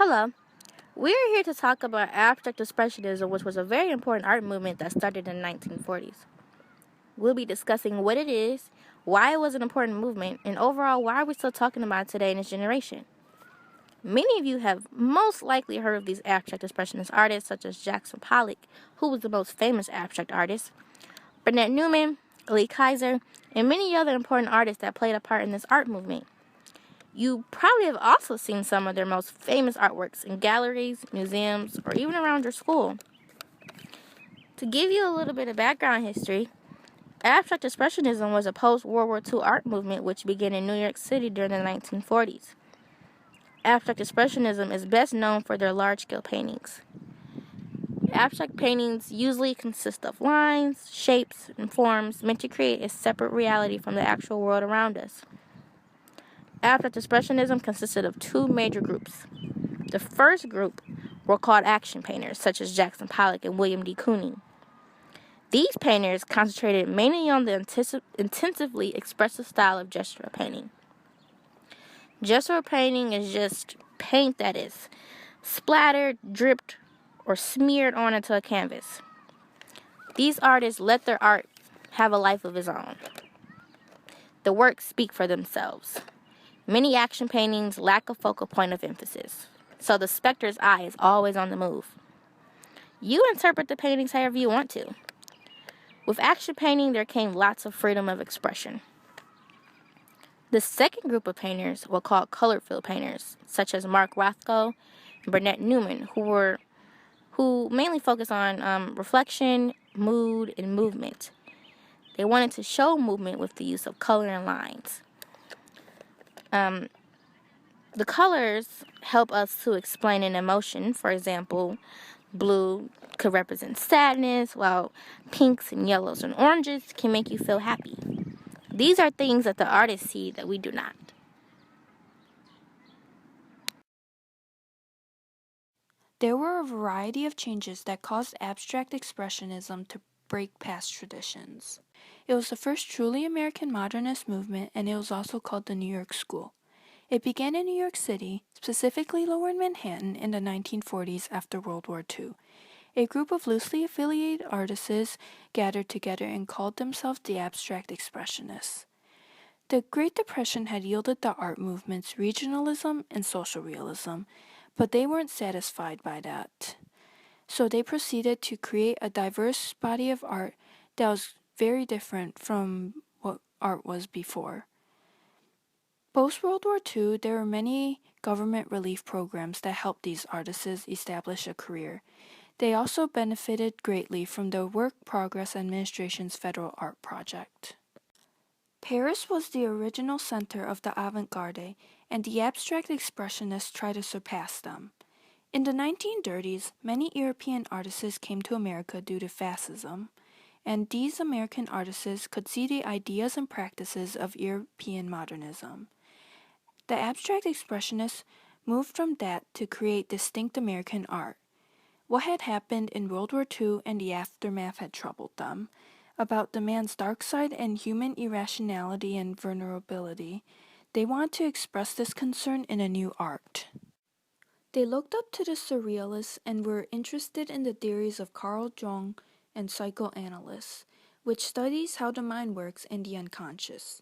Hello. We are here to talk about abstract expressionism, which was a very important art movement that started in the 1940s. We'll be discussing what it is, why it was an important movement, and overall why we're still talking about it today in this generation. Many of you have most likely heard of these abstract expressionist artists such as Jackson Pollock, who was the most famous abstract artist, Bernard Newman, Lee Kaiser, and many other important artists that played a part in this art movement. You probably have also seen some of their most famous artworks in galleries, museums, or even around your school. To give you a little bit of background history, abstract expressionism was a post-World War II art movement which began in New York City during the 1940s. Abstract expressionism is best known for their large-scale paintings. Abstract paintings usually consist of lines, shapes, and forms meant to create a separate reality from the actual world around us. Abstract expressionism consisted of two major groups. The first group were called action painters, such as Jackson Pollock and William D. Kooning. These painters concentrated mainly on the intensively expressive style of gestural painting. Gestural painting is just paint that is splattered, dripped, or smeared onto a canvas. These artists let their art have a life of its own. The works speak for themselves. Many action paintings lack a focal point of emphasis, so the spectator's eye is always on the move. You interpret the paintings however you want to. With action painting, there came lots of freedom of expression. The second group of painters were called color-filled painters, such as Mark Rothko and Bernard Newman, who mainly focused on reflection, mood, and movement. They wanted to show movement with the use of color and lines. The colors help us to explain an emotion. For example, blue could represent sadness, while pinks and yellows and oranges can make you feel happy. These are things that the artists see that we do not. There were a variety of changes that caused abstract expressionism to break past traditions. It was the first truly American modernist movement, and it was also called the New York School. It began in New York City, specifically Lower Manhattan, in the 1940s after World War II. A group of loosely affiliated artists gathered together and called themselves the Abstract Expressionists. The Great Depression had yielded the art movements regionalism and social realism, but they weren't satisfied by that. So they proceeded to create a diverse body of art that was very different from what art was before. Post-World War II, there were many government relief programs that helped these artists establish a career. They also benefited greatly from the Work Progress Administration's Federal Art Project. Paris was the original center of the avant-garde, and the abstract expressionists tried to surpass them. In the 1930s, many European artists came to America due to fascism, and these American artists could see the ideas and practices of European modernism. The abstract expressionists moved from that to create distinct American art. What had happened in World War II and the aftermath had troubled them, about the man's dark side and human irrationality and vulnerability. They wanted to express this concern in a new art. They looked up to the Surrealists and were interested in the theories of Carl Jung and psychoanalysis, which studies how the mind works and the unconscious.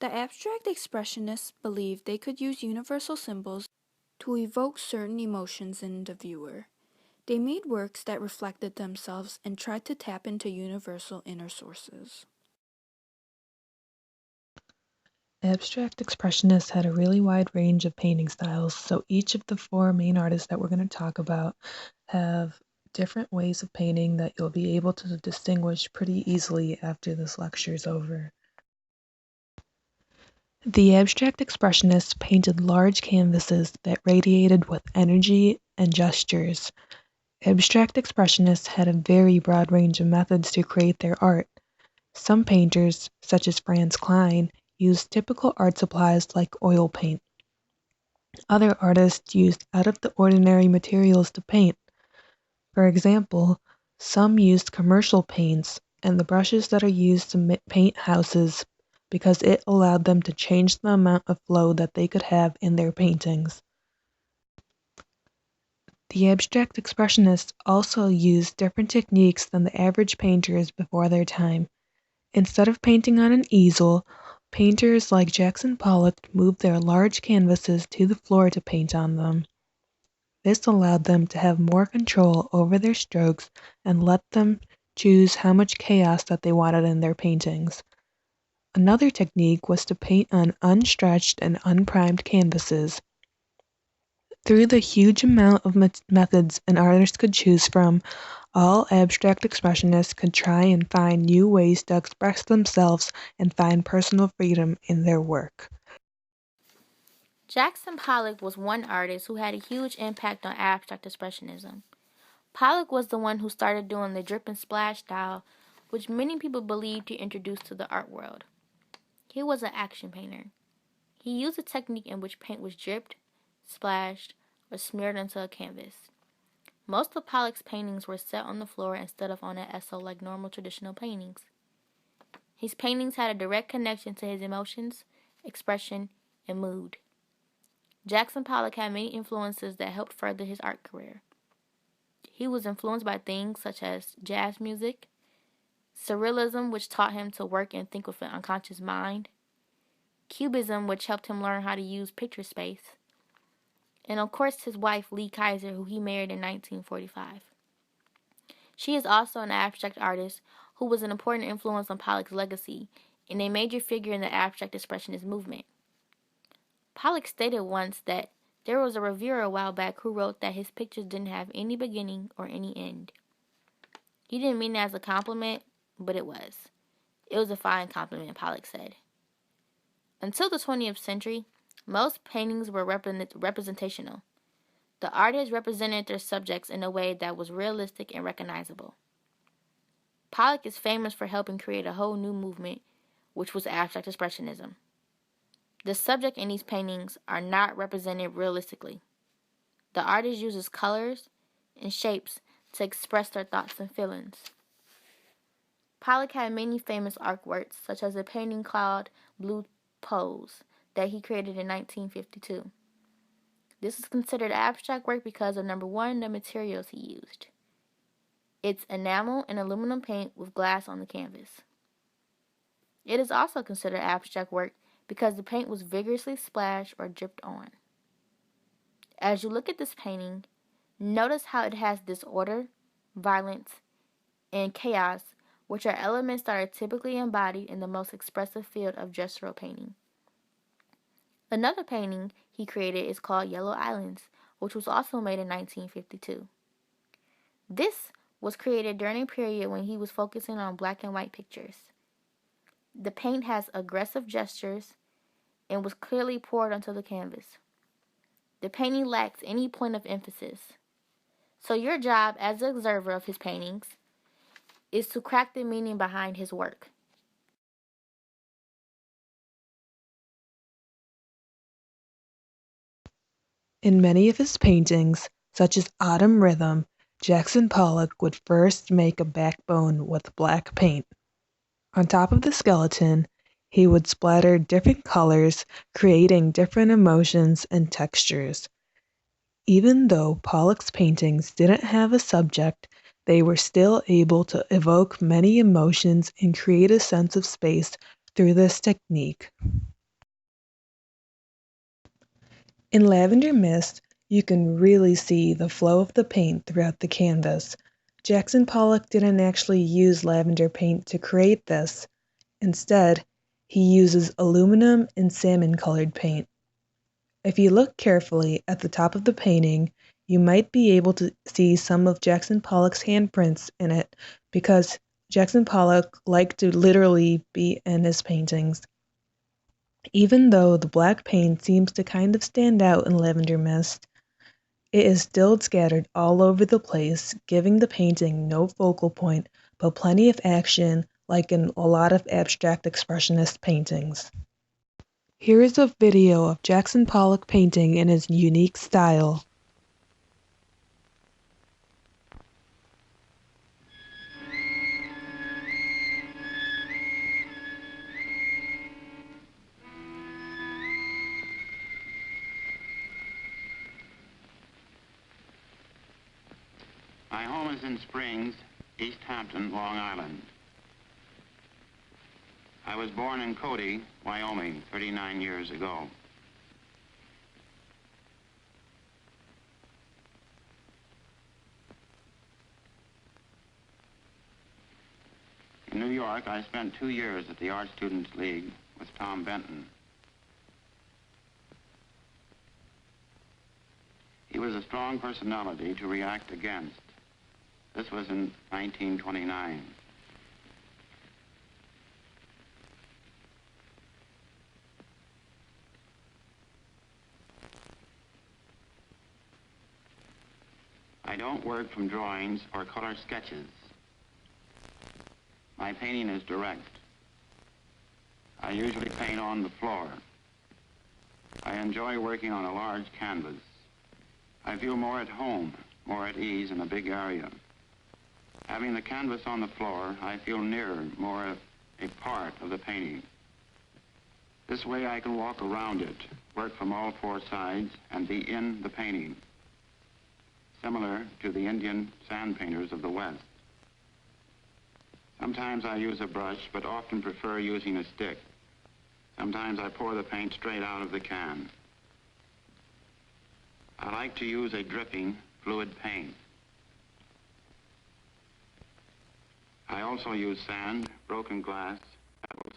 The abstract expressionists believed they could use universal symbols to evoke certain emotions in the viewer. They made works that reflected themselves and tried to tap into universal inner sources. Abstract expressionists had a really wide range of painting styles, so each of the four main artists that we're going to talk about have different ways of painting that you'll be able to distinguish pretty easily after this lecture is over. The abstract expressionists painted large canvases that radiated with energy and gestures. Abstract expressionists had a very broad range of methods to create their art. Some painters, such as Franz Kline, used typical art supplies like oil paint. Other artists used out-of-the-ordinary materials to paint. For example, some used commercial paints and the brushes that are used to paint houses because it allowed them to change the amount of flow that they could have in their paintings. The abstract expressionists also used different techniques than the average painters before their time. Instead of painting on an easel, painters like Jackson Pollock moved their large canvases to the floor to paint on them. This allowed them to have more control over their strokes and let them choose how much chaos that they wanted in their paintings. Another technique was to paint on unstretched and unprimed canvases. Through the huge amount of methods an artist could choose from, all abstract expressionists could try and find new ways to express themselves and find personal freedom in their work. Jackson Pollock was one artist who had a huge impact on abstract expressionism. Pollock was the one who started doing the drip and splash style, which many people believed he introduced to the art world. He was an action painter. He used a technique in which paint was dripped, splashed, or smeared onto a canvas. Most of Pollock's paintings were set on the floor instead of on an easel like normal traditional paintings. His paintings had a direct connection to his emotions, expression, and mood. Jackson Pollock had many influences that helped further his art career. He was influenced by things such as jazz music, Surrealism, which taught him to work and think with an unconscious mind, Cubism, which helped him learn how to use picture space, and of course his wife, Lee Kaiser, who he married in 1945. She is also an abstract artist who was an important influence on Pollock's legacy and a major figure in the abstract expressionist movement. Pollock stated once that there was a reviewer a while back who wrote that his pictures didn't have any beginning or any end. He didn't mean it as a compliment, but it was. It was a fine compliment, Pollock said. Until the 20th century, most paintings were representational. The artists represented their subjects in a way that was realistic and recognizable. Pollock is famous for helping create a whole new movement, which was abstract expressionism. The subject in these paintings are not represented realistically. The artist uses colors and shapes to express their thoughts and feelings. Pollock had many famous artworks, such as a painting called Blue Pose that he created in 1952. This is considered abstract work because of, number one, the materials he used. It's enamel and aluminum paint with glass on the canvas. It is also considered abstract work because the paint was vigorously splashed or dripped on. As you look at this painting, notice how it has disorder, violence, and chaos, which are elements that are typically embodied in the most expressive field of gestural painting. Another painting he created is called Yellow Islands, which was also made in 1952. This was created during a period when he was focusing on black and white pictures. The paint has aggressive gestures and was clearly poured onto the canvas. The painting lacks any point of emphasis. So your job as an observer of his paintings is to crack the meaning behind his work. In many of his paintings, such as Autumn Rhythm, Jackson Pollock would first make a backbone with black paint. On top of the skeleton, he would splatter different colors, creating different emotions and textures. Even though Pollock's paintings didn't have a subject, they were still able to evoke many emotions and create a sense of space through this technique. In Lavender Mist, you can really see the flow of the paint throughout the canvas. Jackson Pollock didn't actually use lavender paint to create this. Instead, he uses aluminum and salmon-colored paint. If you look carefully at the top of the painting, you might be able to see some of Jackson Pollock's handprints in it because Jackson Pollock liked to literally be in his paintings. Even though the black paint seems to kind of stand out in Lavender Mist, it is still scattered all over the place, giving the painting no focal point, but plenty of action like in a lot of abstract expressionist paintings. Here is a video of Jackson Pollock painting in his unique style. My home is in Springs, East Hampton, Long Island. I was born in Cody, Wyoming, 39 years ago. In New York, I spent 2 years at the Art Students League with Tom Benton. He was a strong personality to react against. This was in 1929. I don't work from drawings or color sketches. My painting is direct. I usually paint on the floor. I enjoy working on a large canvas. I feel more at home, more at ease in a big area. Having the canvas on the floor, I feel nearer, more a part of the painting. This way I can walk around it, work from all four sides, and be in the painting, similar to the Indian sand painters of the West. Sometimes I use a brush, but often prefer using a stick. Sometimes I pour the paint straight out of the can. I like to use a dripping fluid paint. I also use sand, broken glass, pebbles,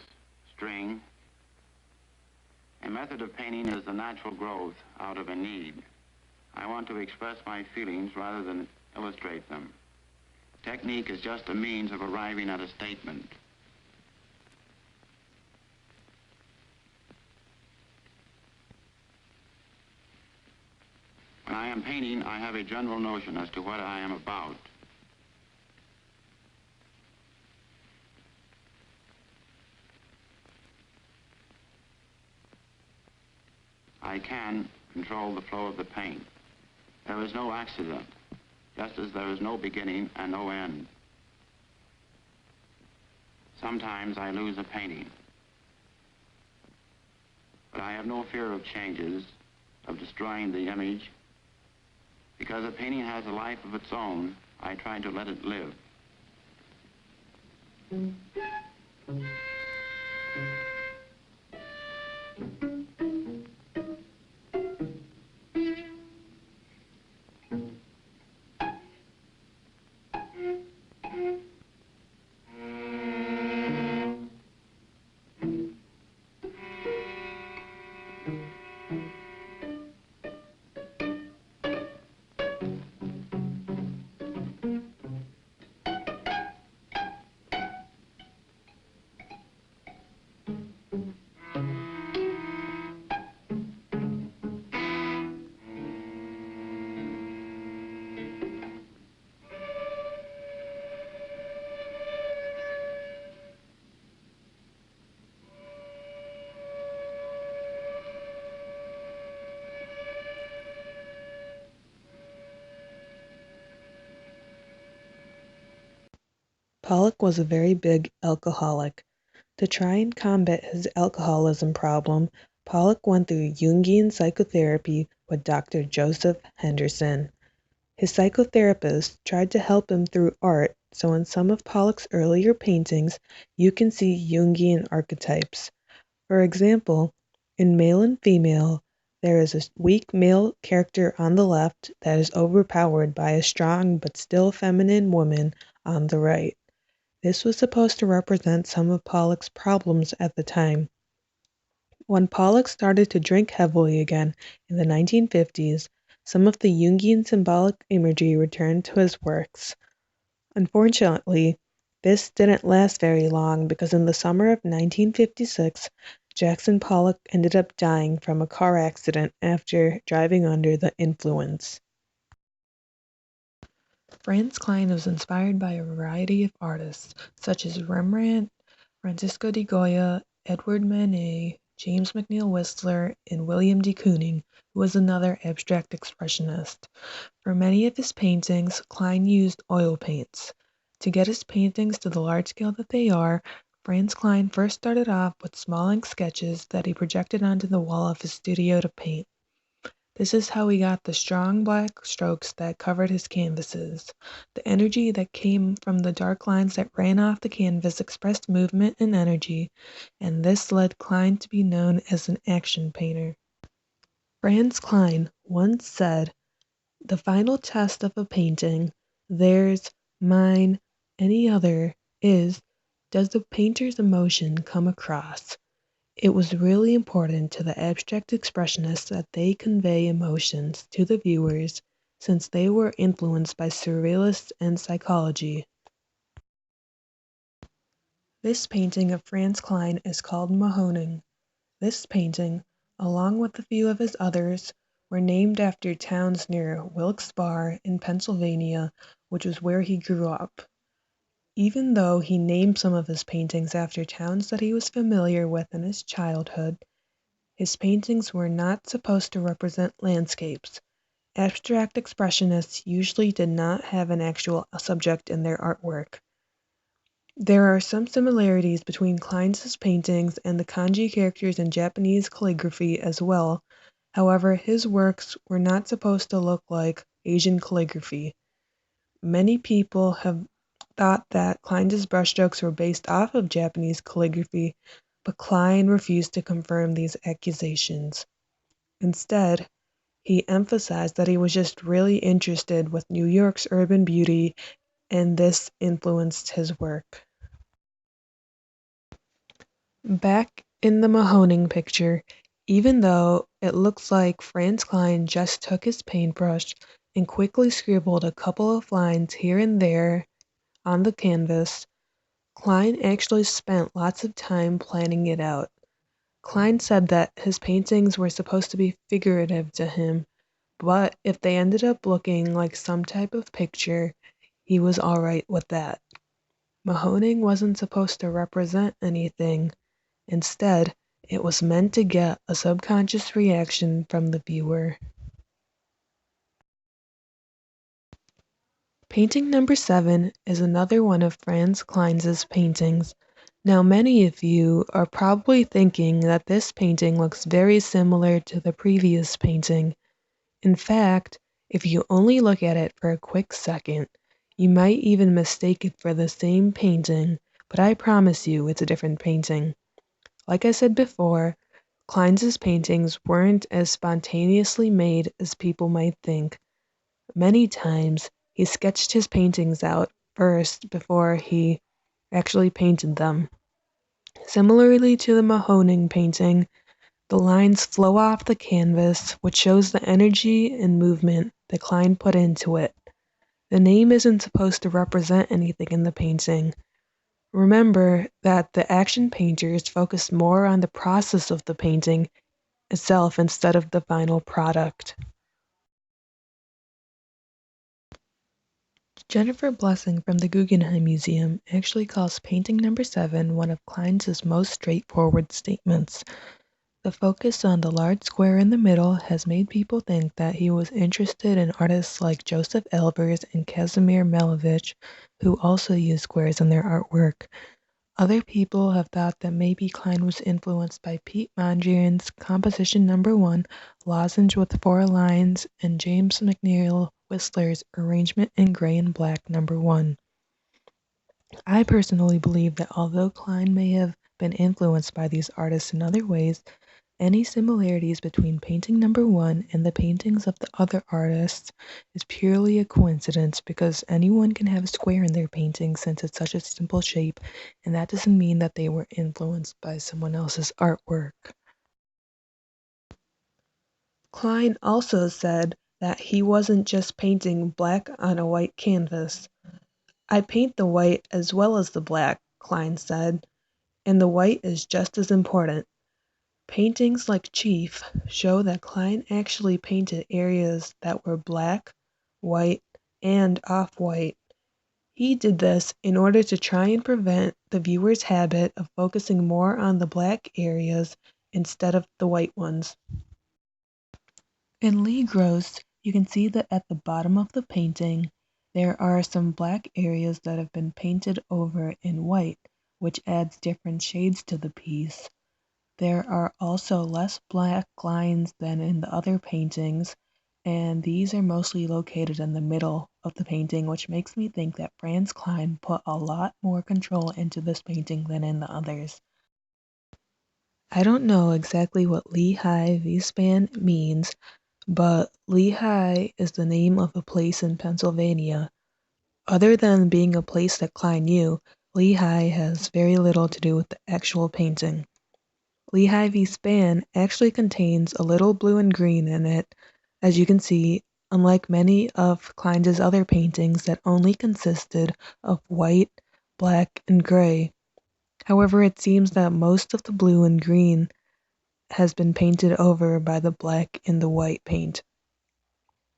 string. A method of painting is the natural growth out of a need. I want to express my feelings rather than illustrate them. Technique is just a means of arriving at a statement. When I am painting, I have a general notion as to what I am about. I can control the flow of the paint. There is no accident, just as there is no beginning and no end. Sometimes I lose a painting, but I have no fear of changes, of destroying the image. Because a painting has a life of its own, I try to let it live. Pollock was a very big alcoholic. To try and combat his alcoholism problem, Pollock went through Jungian psychotherapy with Dr. Joseph Henderson. His psychotherapist tried to help him through art, so in some of Pollock's earlier paintings, you can see Jungian archetypes. For example, in Male and Female, there is a weak male character on the left that is overpowered by a strong but still feminine woman on the right. This was supposed to represent some of Pollock's problems at the time. When Pollock started to drink heavily again in the 1950s, some of the Jungian symbolic imagery returned to his works. Unfortunately, this didn't last very long because in the summer of 1956, Jackson Pollock ended up dying from a car accident after driving under the influence. Franz Kline was inspired by a variety of artists, such as Rembrandt, Francisco de Goya, Edward Manet, James McNeill Whistler, and William de Kooning, who was another abstract expressionist. For many of his paintings, Kline used oil paints. To get his paintings to the large scale that they are, Franz Kline first started off with small ink sketches that he projected onto the wall of his studio to paint. This is how he got the strong black strokes that covered his canvases. The energy that came from the dark lines that ran off the canvas expressed movement and energy, and this led Klein to be known as an action painter. Franz Klein once said, "The final test of a painting, theirs, mine, any other, is, does the painter's emotion come across?" It was really important to the abstract expressionists that they convey emotions to the viewers since they were influenced by surrealists and psychology. This painting of Franz Klein is called Mahoning. This painting, along with a few of his others, were named after towns near Wilkes-Barre in Pennsylvania, which was where he grew up. Even though he named some of his paintings after towns that he was familiar with in his childhood, his paintings were not supposed to represent landscapes. Abstract expressionists usually did not have an actual subject in their artwork. There are some similarities between Klein's paintings and the kanji characters in Japanese calligraphy as well. However, his works were not supposed to look like Asian calligraphy. Many people have thought that Klein's brushstrokes were based off of Japanese calligraphy, but Klein refused to confirm these accusations. Instead, he emphasized that he was just really interested with New York's urban beauty, and this influenced his work. Back in the Mahoning picture, even though it looks like Franz Klein just took his paintbrush and quickly scribbled a couple of lines here and there on the canvas, Klein actually spent lots of time planning it out. Klein said that his paintings were supposed to be figurative to him, but if they ended up looking like some type of picture, he was alright with that. Mahoning wasn't supposed to represent anything. Instead, it was meant to get a subconscious reaction from the viewer. Painting number 7 is another one of Franz Klein's paintings. Now many of you are probably thinking that this painting looks very similar to the previous painting. In fact, if you only look at it for a quick second, you might even mistake it for the same painting, but I promise you it's a different painting. Like I said before, Klein's paintings weren't as spontaneously made as people might think. Many times, he sketched his paintings out first before he actually painted them. Similarly to the Mahoning painting, the lines flow off the canvas, which shows the energy and movement that Klein put into it. The name isn't supposed to represent anything in the painting. Remember that the action painters focused more on the process of the painting itself instead of the final product. Jennifer Blessing from the Guggenheim Museum actually calls painting number 7 one of Klein's most straightforward statements. The focus on the large square in the middle has made people think that he was interested in artists like Joseph Albers and Kazimir Malevich, who also use squares in their artwork. Other people have thought that maybe Klein was influenced by Pete Mondrian's composition number 1, Lozenge with 4 lines, and James McNeill Whistler's arrangement in gray and black number 1. I personally believe that although Klein may have been influenced by these artists in other ways, any similarities between painting number 1 and the paintings of the other artists is purely a coincidence because anyone can have a square in their painting since it's such a simple shape, and that doesn't mean that they were influenced by someone else's artwork. Klein also said that he wasn't just painting black on a white canvas. "I paint the white as well as the black," Klein said, "and the white is just as important." Paintings like Chief show that Klein actually painted areas that were black, white, and off-white. He did this in order to try and prevent the viewer's habit of focusing more on the black areas instead of the white ones. In Lee Gross, you can see that at the bottom of the painting, there are some black areas that have been painted over in white, which adds different shades to the piece. There are also less black lines than in the other paintings, and these are mostly located in the middle of the painting, which makes me think that Franz Kline put a lot more control into this painting than in the others. I don't know exactly what Lehigh V-span means, but Lehigh is the name of a place in Pennsylvania. Other than being a place that Kline knew, Lehigh has very little to do with the actual painting. Lehigh v. Span actually contains a little blue and green in it, as you can see, unlike many of Kline's other paintings that only consisted of white, black, and gray. However, it seems that most of the blue and green has been painted over by the black and the white paint.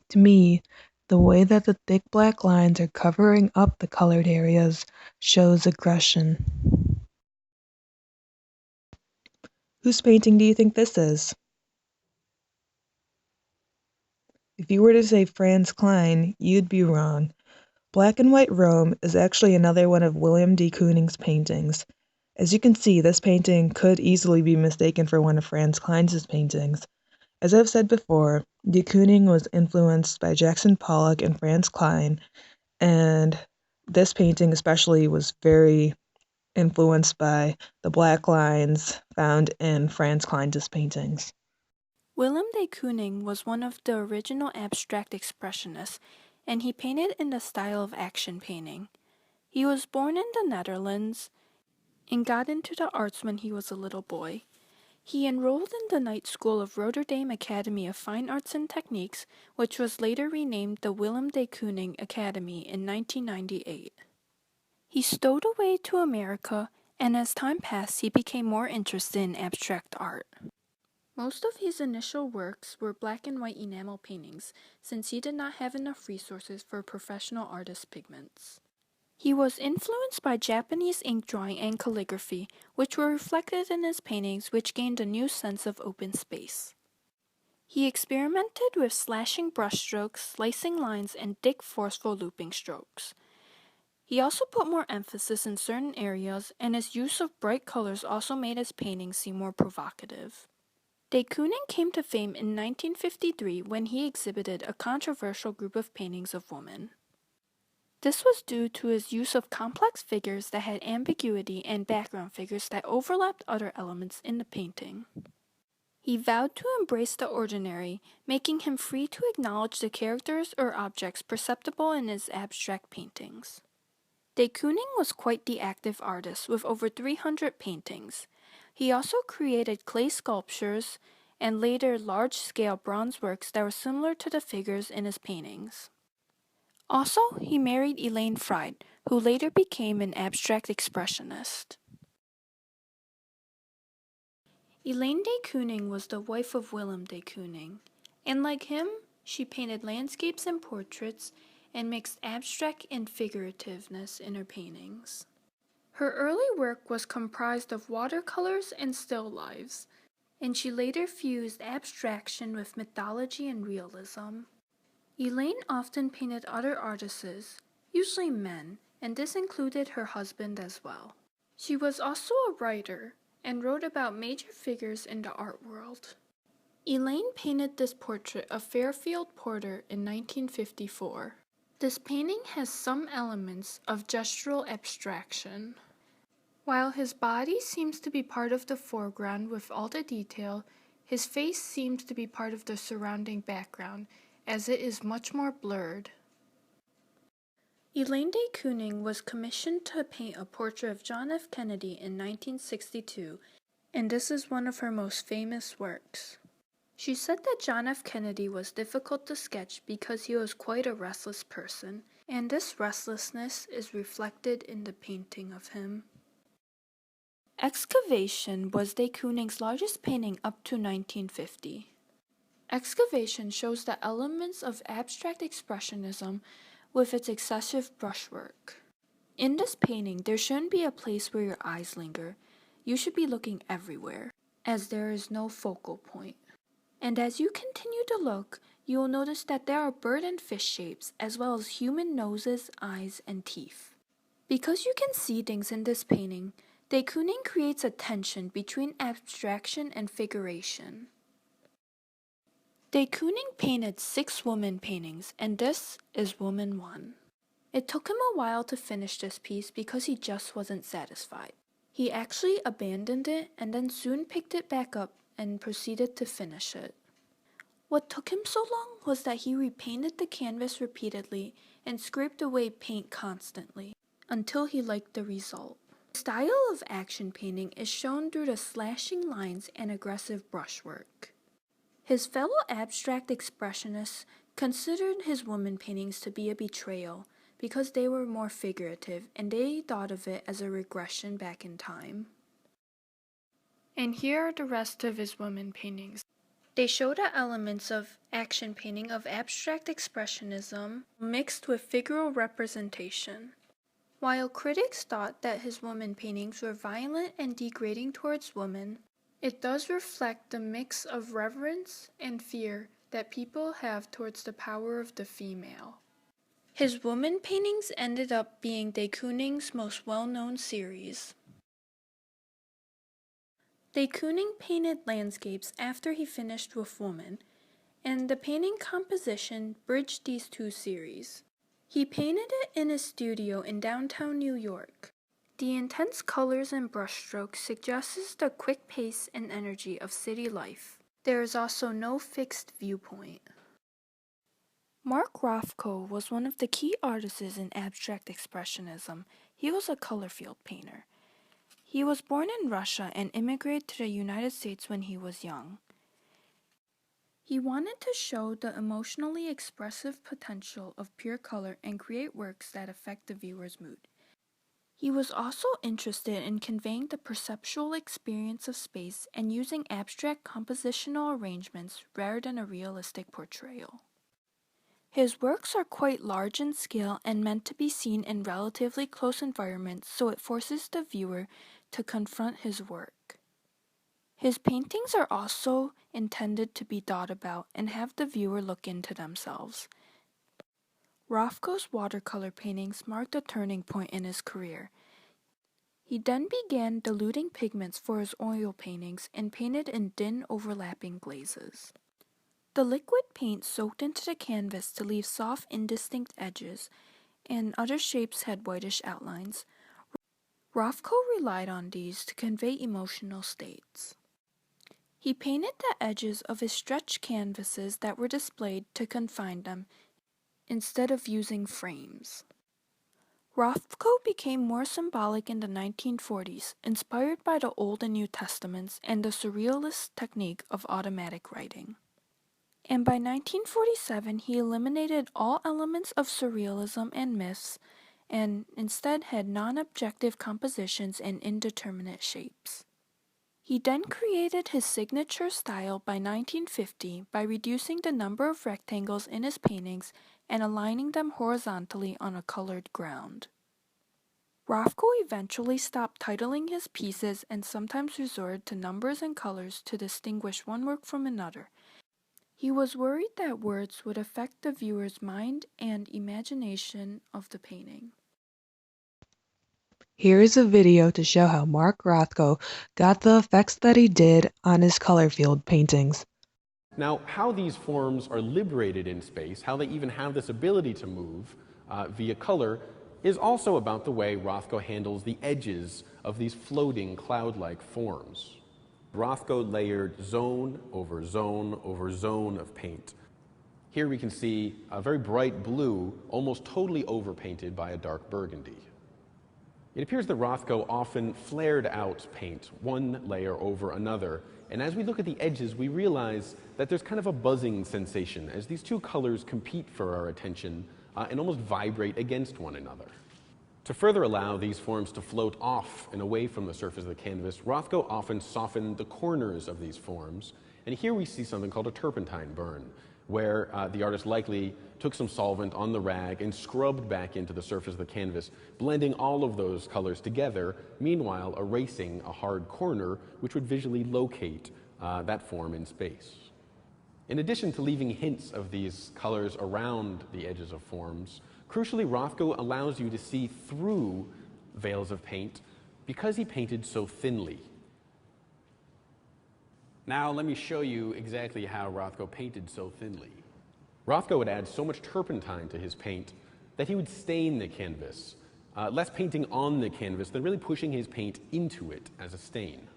To me, the way that the thick black lines are covering up the colored areas shows aggression. Whose painting do you think this is? If you were to say Franz Kline, you'd be wrong. Black and White Rome is actually another one of William de Kooning's paintings. As you can see, this painting could easily be mistaken for one of Franz Kline's paintings. As I've said before, de Kooning was influenced by Jackson Pollock and Franz Kline, and this painting especially was very influenced by the black lines found in Franz Kline's paintings. Willem de Kooning was one of the original abstract expressionists, and he painted in the style of action painting. He was born in the Netherlands and got into the arts when he was a little boy. He enrolled in the night school of Rotterdam Academy of Fine Arts and Techniques, which was later renamed the Willem de Kooning Academy in 1998. He stowed away to America, and as time passed, he became more interested in abstract art. Most of his initial works were black and white enamel paintings, since he did not have enough resources for professional artist pigments. He was influenced by Japanese ink drawing and calligraphy, which were reflected in his paintings, which gained a new sense of open space. He experimented with slashing brushstrokes, slicing lines, and thick, forceful looping strokes. He also put more emphasis in certain areas, and his use of bright colors also made his paintings seem more provocative. De Kooning came to fame in 1953 when he exhibited a controversial group of paintings of women. This was due to his use of complex figures that had ambiguity and background figures that overlapped other elements in the painting. He vowed to embrace the ordinary, making him free to acknowledge the characters or objects perceptible in his abstract paintings. De Kooning was quite the active artist with over 300 paintings. He also created clay sculptures and later large-scale bronze works that were similar to the figures in his paintings. Also, he married Elaine Fried, who later became an abstract expressionist. Elaine de Kooning was the wife of Willem de Kooning, and like him, she painted landscapes and portraits and mixed abstract and figurativeness in her paintings. Her early work was comprised of watercolors and still lifes, and she later fused abstraction with mythology and realism. Elaine often painted other artists, usually men, and this included her husband as well. She was also a writer and wrote about major figures in the art world. Elaine painted this portrait of Fairfield Porter in 1954. This painting has some elements of gestural abstraction. While his body seems to be part of the foreground with all the detail, his face seems to be part of the surrounding background, as it is much more blurred. Elaine de Kooning was commissioned to paint a portrait of John F. Kennedy in 1962, and this is one of her most famous works. She said that John F. Kennedy was difficult to sketch because he was quite a restless person, and this restlessness is reflected in the painting of him. Excavation was de Kooning's largest painting up to 1950. Excavation shows the elements of abstract expressionism with its excessive brushwork. In this painting, there shouldn't be a place where your eyes linger. You should be looking everywhere, as there is no focal point. And as you continue to look, you will notice that there are bird and fish shapes, as well as human noses, eyes, and teeth. Because you can see things in this painting, De Kooning creates a tension between abstraction and figuration. De Kooning painted 6 woman paintings, and this is Woman 1. It took him a while to finish this piece because he just wasn't satisfied. He actually abandoned it and then soon picked it back up and proceeded to finish it. What took him so long was that he repainted the canvas repeatedly and scraped away paint constantly until he liked the result. The style of action painting is shown through the slashing lines and aggressive brushwork. His fellow abstract expressionists considered his woman paintings to be a betrayal because they were more figurative and they thought of it as a regression back in time. And here are the rest of his woman paintings. They show the elements of action painting of abstract expressionism mixed with figural representation. While critics thought that his woman paintings were violent and degrading towards women, it does reflect the mix of reverence and fear that people have towards the power of the female. His woman paintings ended up being De Kooning's most well-known series. De Kooning painted landscapes after he finished with woman, and the painting composition bridged these two series. He painted it in his studio in downtown New York. The intense colors and brushstrokes suggests the quick pace and energy of city life. There is also no fixed viewpoint. Mark Rothko was one of the key artists in abstract expressionism. He was a color field painter. He was born in Russia and immigrated to the United States when he was young. He wanted to show the emotionally expressive potential of pure color and create works that affect the viewer's mood. He was also interested in conveying the perceptual experience of space and using abstract compositional arrangements rather than a realistic portrayal. His works are quite large in scale and meant to be seen in relatively close environments, so it forces the viewer to confront his work. His paintings are also intended to be thought about and have the viewer look into themselves. Rothko's watercolor paintings marked a turning point in his career. He then began diluting pigments for his oil paintings and painted in thin overlapping glazes. The liquid paint soaked into the canvas to leave soft, indistinct edges, and other shapes had whitish outlines. Rothko relied on these to convey emotional states. He painted the edges of his stretched canvases that were displayed to confine them, instead of using frames. Rothko became more symbolic in the 1940s, inspired by the Old and New Testaments and the surrealist technique of automatic writing. And by 1947, he eliminated all elements of surrealism and myths, and instead had non-objective compositions and indeterminate shapes. He then created his signature style by 1950 by reducing the number of rectangles in his paintings and aligning them horizontally on a colored ground. Rothko eventually stopped titling his pieces and sometimes resorted to numbers and colors to distinguish one work from another. He was worried that words would affect the viewer's mind and imagination of the painting. Here is a video to show how Mark Rothko got the effects that he did on his color field paintings. Now, how these forms are liberated in space, how they even have this ability to move via color, is also about the way Rothko handles the edges of these floating cloud-like forms. Rothko layered zone over zone over zone of paint. Here we can see a very bright blue, almost totally overpainted by a dark burgundy. It appears that Rothko often flared out paint, one layer over another, and as we look at the edges, we realize that there's kind of a buzzing sensation as these two colors compete for our attention and almost vibrate against one another. To further allow these forms to float off and away from the surface of the canvas, Rothko often softened the corners of these forms, and here we see something called a turpentine burn, where the artist likely took some solvent on the rag and scrubbed back into the surface of the canvas, blending all of those colors together, meanwhile erasing a hard corner which would visually locate that form in space. In addition to leaving hints of these colors around the edges of forms, crucially, Rothko allows you to see through veils of paint because he painted so thinly. Now let me show you exactly how Rothko painted so thinly. Rothko would add so much turpentine to his paint that he would stain the canvas, less painting on the canvas than really pushing his paint into it as a stain.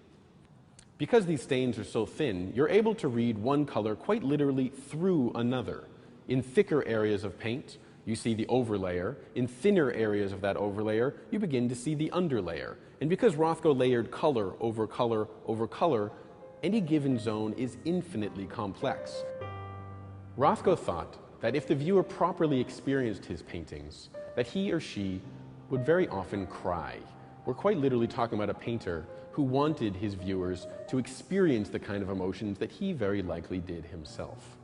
Because these stains are so thin, you're able to read one color quite literally through another. In thicker areas of paint, you see the overlayer. In thinner areas of that overlayer, you begin to see the underlayer. And because Rothko layered color over color over color, any given zone is infinitely complex. Rothko thought that if the viewer properly experienced his paintings, that he or she would very often cry. We're quite literally talking about a painter who wanted his viewers to experience the kind of emotions that he very likely did himself.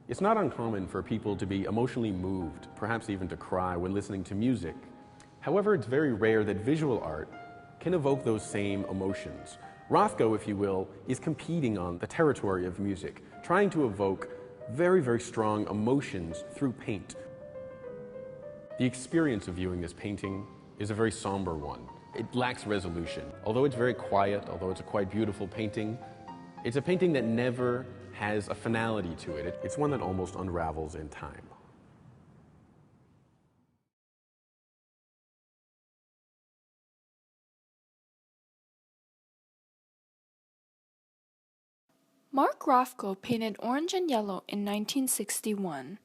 It's not uncommon for people to be emotionally moved, perhaps even to cry when listening to music. However, it's very rare that visual art can evoke those same emotions. Rothko, if you will, is competing on the territory of music, trying to evoke very, very strong emotions through paint. The experience of viewing this painting is a very somber one. It lacks resolution. Although it's very quiet, although it's a quite beautiful painting, it's a painting that never has a finality to it. It's one that almost unravels in time. Mark Rothko painted Orange and Yellow in 1961,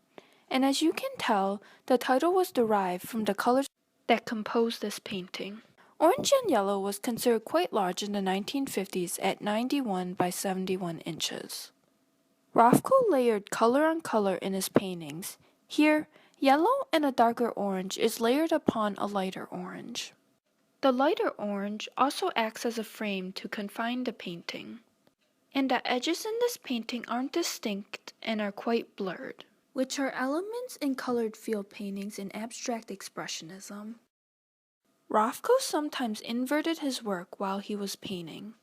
and as you can tell, the title was derived from the colors that composed this painting. Orange and Yellow was considered quite large in the 1950s at 91 by 71 inches. Rothko layered color on color in his paintings. Here, yellow and a darker orange is layered upon a lighter orange. The lighter orange also acts as a frame to confine the painting. And the edges in this painting aren't distinct and are quite blurred, which are elements in colored field paintings in abstract expressionism. Rothko sometimes inverted his work while he was painting.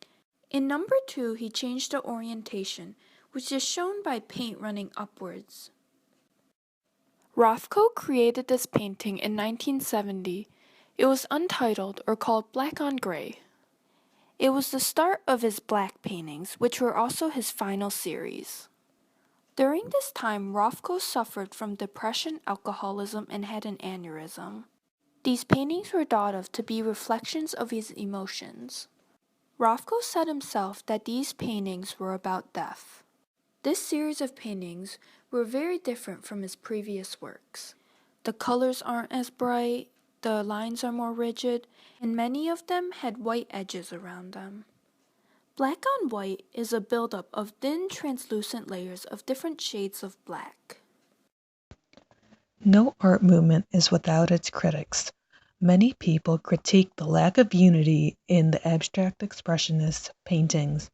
In number 2, he changed the orientation, which is shown by paint running upwards. Rothko created this painting in 1970. It was untitled or called Black on Gray. It was the start of his black paintings, which were also his final series. During this time, Rothko suffered from depression, alcoholism, and had an aneurysm. These paintings were thought of to be reflections of his emotions. Rothko said himself that these paintings were about death. This series of paintings were very different from his previous works. The colors aren't as bright, the lines are more rigid, and many of them had white edges around them. Black on white is a buildup of thin, translucent layers of different shades of black. No art movement is without its critics. Many people critique the lack of unity in the abstract expressionist paintings.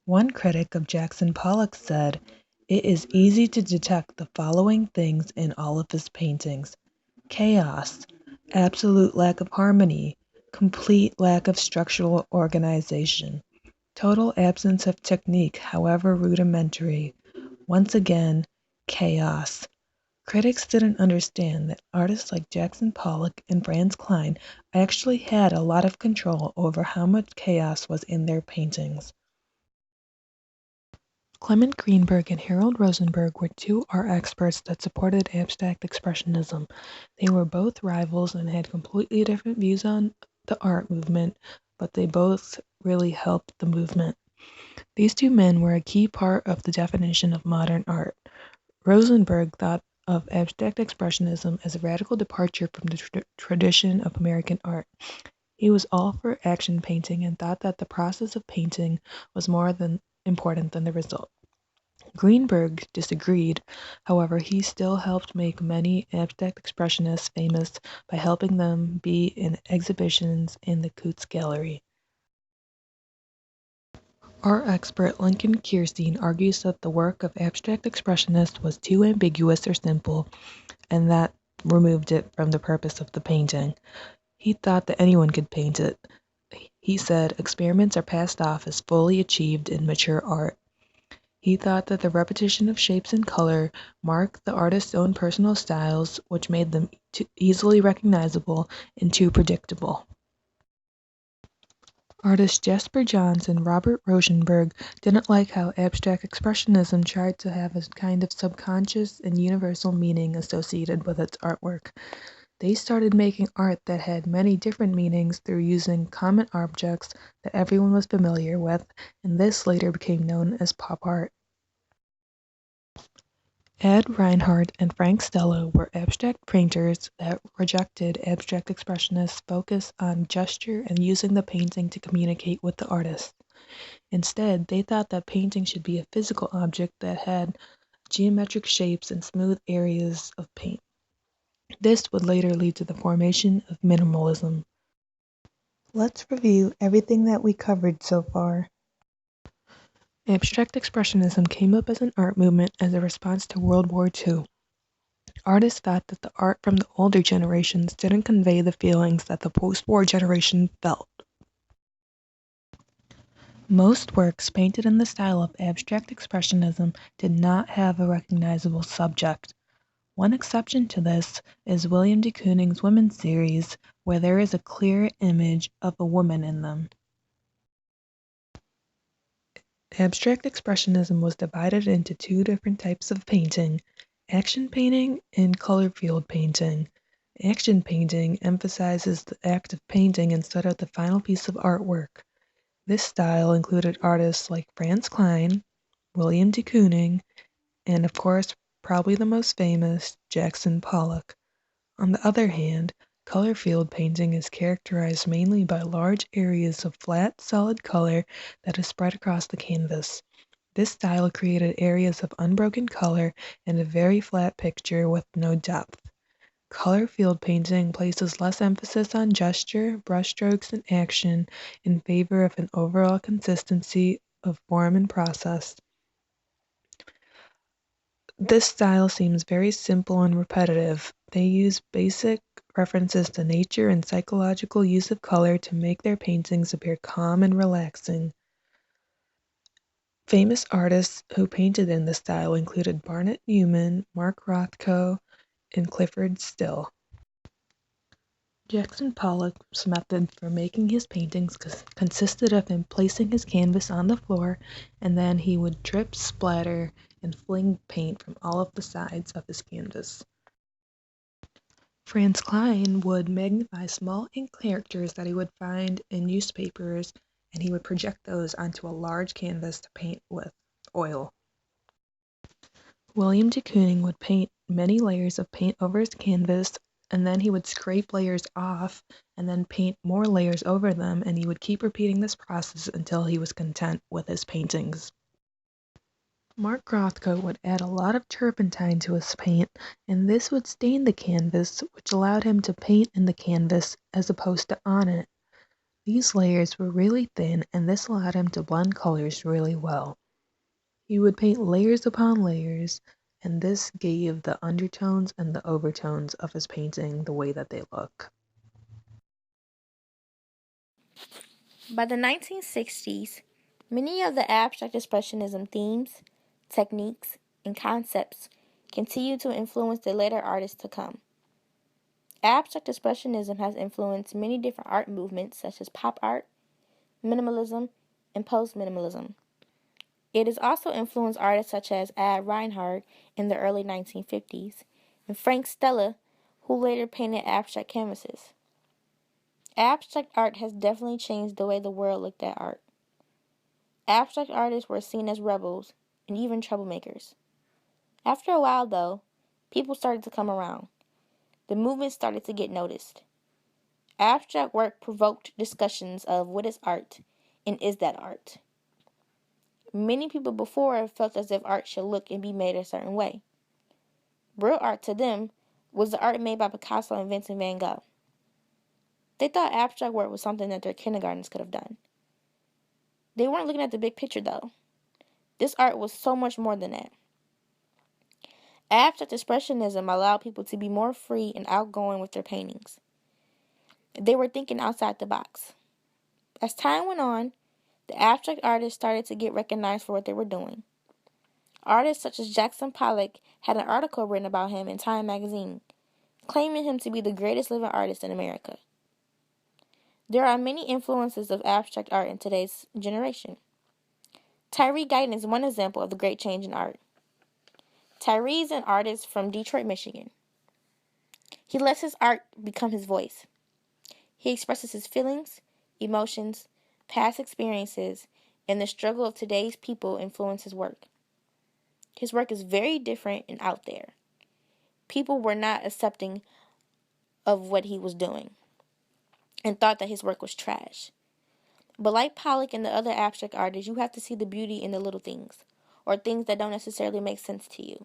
One critic of Jackson Pollock said, "It is easy to detect the following things in all of his paintings: chaos, absolute lack of harmony, complete lack of structural organization, total absence of technique, however rudimentary. Once again, chaos." Critics didn't understand that artists like Jackson Pollock and Franz Kline actually had a lot of control over how much chaos was in their paintings. Clement Greenberg and Harold Rosenberg were two art experts that supported abstract expressionism. They were both rivals and had completely different views on the art movement, but they both really helped the movement. These two men were a key part of the definition of modern art. Rosenberg thought of abstract expressionism as a radical departure from the tradition of American art. He was all for action painting and thought that the process of painting was more important than the result. Greenberg disagreed. However, he still helped make many abstract expressionists famous by helping them be in exhibitions in the Coots Gallery. Art expert Lincoln Kirstein argues that the work of abstract expressionists was too ambiguous or simple, and that removed it from the purpose of the painting. He thought that anyone could paint it. He said experiments are passed off as fully achieved in mature art. He thought that the repetition of shapes and color marked the artist's own personal styles, which made them too easily recognizable and too predictable. Artists Jasper Johns and Robert Rosenberg didn't like how abstract expressionism tried to have a kind of subconscious and universal meaning associated with its artwork. They started making art that had many different meanings through using common objects that everyone was familiar with, and this later became known as pop art. Ed Reinhardt and Frank Stella were abstract painters that rejected abstract expressionists' focus on gesture and using the painting to communicate with the artist. Instead, they thought that painting should be a physical object that had geometric shapes and smooth areas of paint. This would later lead to the formation of minimalism. Let's review everything that we covered so far. Abstract Expressionism came up as an art movement as a response to World War II. Artists thought that the art from the older generations didn't convey the feelings that the post-war generation felt. Most works painted in the style of abstract expressionism did not have a recognizable subject. One exception to this is William de Kooning's women's series, where there is a clear image of a woman in them. Abstract expressionism was divided into two different types of painting, action painting and color field painting. Action painting emphasizes the act of painting instead of the final piece of artwork. This style included artists like Franz Kline, William de Kooning, and of course, probably the most famous, Jackson Pollock. On the other hand, color field painting is characterized mainly by large areas of flat, solid color that is spread across the canvas. This style created areas of unbroken color and a very flat picture with no depth. Color field painting places less emphasis on gesture, brushstrokes, and action in favor of an overall consistency of form and process. This style seems very simple and repetitive. They use basic references to nature and psychological use of color to make their paintings appear calm and relaxing. Famous artists who painted in this style included Barnett Newman, Mark Rothko, and Clifford Still. Jackson Pollock's method for making his paintings consisted of him placing his canvas on the floor, and then he would drip, splatter, and fling paint from all of the sides of his canvas. Franz Kline would magnify small ink characters that he would find in newspapers, and he would project those onto a large canvas to paint with oil. William de Kooning would paint many layers of paint over his canvas, and then he would scrape layers off and then paint more layers over them, and he would keep repeating this process until he was content with his paintings. Mark Rothko would add a lot of turpentine to his paint, and this would stain the canvas, which allowed him to paint in the canvas as opposed to on it. These layers were really thin, and this allowed him to blend colors really well. He would paint layers upon layers, and this gave the undertones and the overtones of his painting the way that they look. By the 1960s, many of the abstract expressionism themes, techniques, and concepts continued to influence the later artists to come. Abstract expressionism has influenced many different art movements such as pop art, minimalism, and post-minimalism. It has also influenced artists such as Ed Reinhardt in the early 1950s and Frank Stella, who later painted abstract canvases. Abstract art has definitely changed the way the world looked at art. Abstract artists were seen as rebels and even troublemakers. After a while, though, people started to come around. The movement started to get noticed. Abstract work provoked discussions of what is art and is that art. Many people before felt as if art should look and be made a certain way. Real art to them was the art made by Picasso and Vincent van Gogh. They thought abstract work was something that their kindergartens could have done. They weren't looking at the big picture, though. This art was so much more than that. Abstract expressionism allowed people to be more free and outgoing with their paintings. They were thinking outside the box. As time went on, the abstract artists started to get recognized for what they were doing. Artists such as Jackson Pollock had an article written about him in Time magazine, claiming him to be the greatest living artist in America. There are many influences of abstract art in today's generation. Tyree Guyton is one example of the great change in art. Tyree is an artist from Detroit, Michigan. He lets his art become his voice. He expresses his feelings, emotions, past experiences, and the struggle of today's people influence his work. His work is very different and out there. People were not accepting of what he was doing and thought that his work was trash. But like Pollock and the other abstract artists, you have to see the beauty in the little things, or things that don't necessarily make sense to you.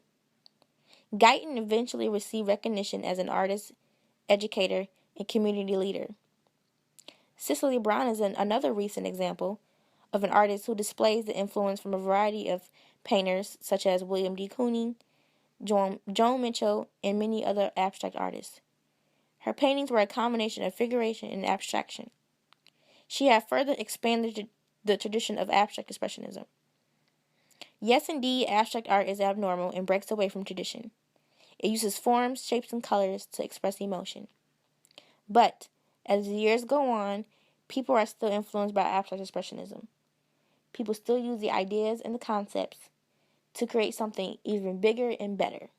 Guyton eventually received recognition as an artist, educator, and community leader. Cicely Brown is another recent example of an artist who displays the influence from a variety of painters such as William D. Kooning, Joan Mitchell, and many other abstract artists. Her paintings were a combination of figuration and abstraction. She had further expanded the tradition of abstract expressionism. Yes, indeed, abstract art is abnormal and breaks away from tradition. It uses forms, shapes, and colors to express emotion. But, as the years go on, people are still influenced by abstract expressionism. People still use the ideas and the concepts to create something even bigger and better.